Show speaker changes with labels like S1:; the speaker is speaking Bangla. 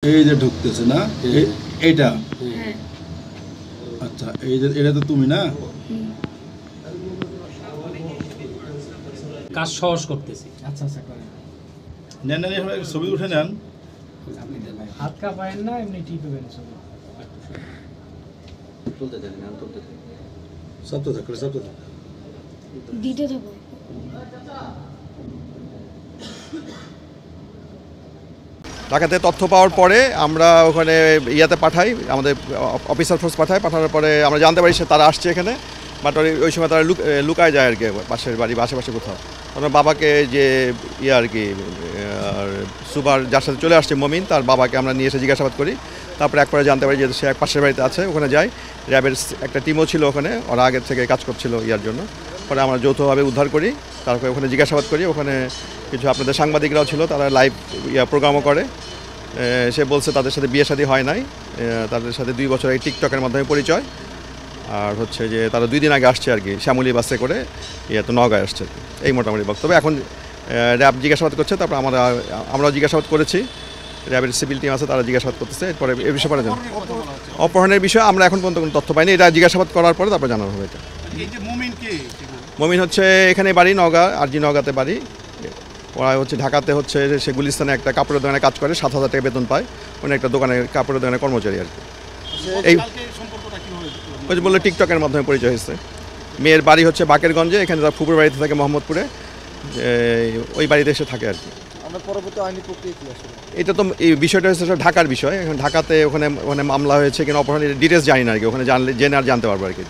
S1: এই যে ঢুকতেছে না এইটা আচ্ছা এই যে এটা তো তুমি না
S2: কাজ সহজ করতেছি।
S3: আচ্ছা আচ্ছা করেন।
S1: নেন নেন এভাবে ছবি উঠে নেন
S3: হাত কাঁপায়েন না, এমনি টিপবেন ছবি।
S1: সবটা থাক সবটা থাক
S4: দিতে থাকো।
S5: ঢাকাতে তথ্য পাওয়ার পরে আমরা ওখানে ইয়াতে পাঠাই, আমাদের অফিসার ফোর্স পাঠানোর পরে আমরা জানতে পারি তারা আসছে এখানে, বাট ওই সময় তারা লুকায় যায় আর কি পাশের বাড়ি বা আশেপাশে কোথাও। ওনার বাবাকে যে আর কি সুপার যার সাথে চলে আসছে মমিন, তার বাবাকে আমরা নিয়ে এসে জিজ্ঞাসাবাদ করি। তারপরে একবারে জানতে পারি যে সে এক পাশের বাড়িতে আছে, ওখানে যাই। র্যাবের একটা টিমও ছিল ওখানে, ওরা আগের থেকে কাজ করছিল ইয়ার জন্য। পরে আমরা যৌথভাবে উদ্ধার করি, তারপরে ওখানে জিজ্ঞাসাবাদ করি। ওখানে কিছু আপনাদের সাংবাদিকরাও ছিল, তারা লাইভ প্রোগ্রামও করে। সে বলছে তাদের সাথে বিয়ে শাদী হয় নাই, তাদের সাথে 2 বছর এই টিকটকের মাধ্যমে পরিচয়। আর হচ্ছে যে তারা 2 দিন আগে আসছে আর কি, শ্যামলী বাসে করে তো নওগাঁয় আসছে আর কি। এই মোটামুটি বক্তব্য। এখন র্যাব জিজ্ঞাসাবাদ করছে, তারপর আমরাও জিজ্ঞাসাবাদ করেছি। র্যাবের সিভিল টিম আছে, তারা জিজ্ঞাসাবাদ করতেছে। এরপরে এ বিষয়ে পরে জানাবো। অপহরণের বিষয়ে আমরা এখন পর্যন্ত কোনো তথ্য পাইনি, এটা জিজ্ঞাসাবাদ করার পরে তারপর জানানো হবে। এটা মমিন হচ্ছে এখানে বাড়ি, নওগাঁ আরজি নওগাঁতে বাড়ি। ওরা হচ্ছে ঢাকাতে হচ্ছে সে গুলিস্তানে একটা কাপড়ের দোকানে কাজ করে, 7,000 টাকা বেতন পায়। উনি একটা দোকানে কাপড়ের দোকানের কর্মচারী আর কি। এই ওই যে বললো টিকটকের মাধ্যমে পরিচয় হয়েছে। মেয়ের বাড়ি হচ্ছে বাকেরগঞ্জে, এখানে তার ফুপুর বাড়িতে থাকে মোহাম্মদপুরে, ওই বাড়িতে এসে থাকে আর কি। এটা তো এই বিষয়টা হচ্ছে ঢাকার বিষয়। এখন ঢাকাতে ওখানে মামলা হয়েছে কিনা অপহরণের ডিটেলস জানি না আর কি, ওখানে জেনে আর জানতে পারবো আর কি।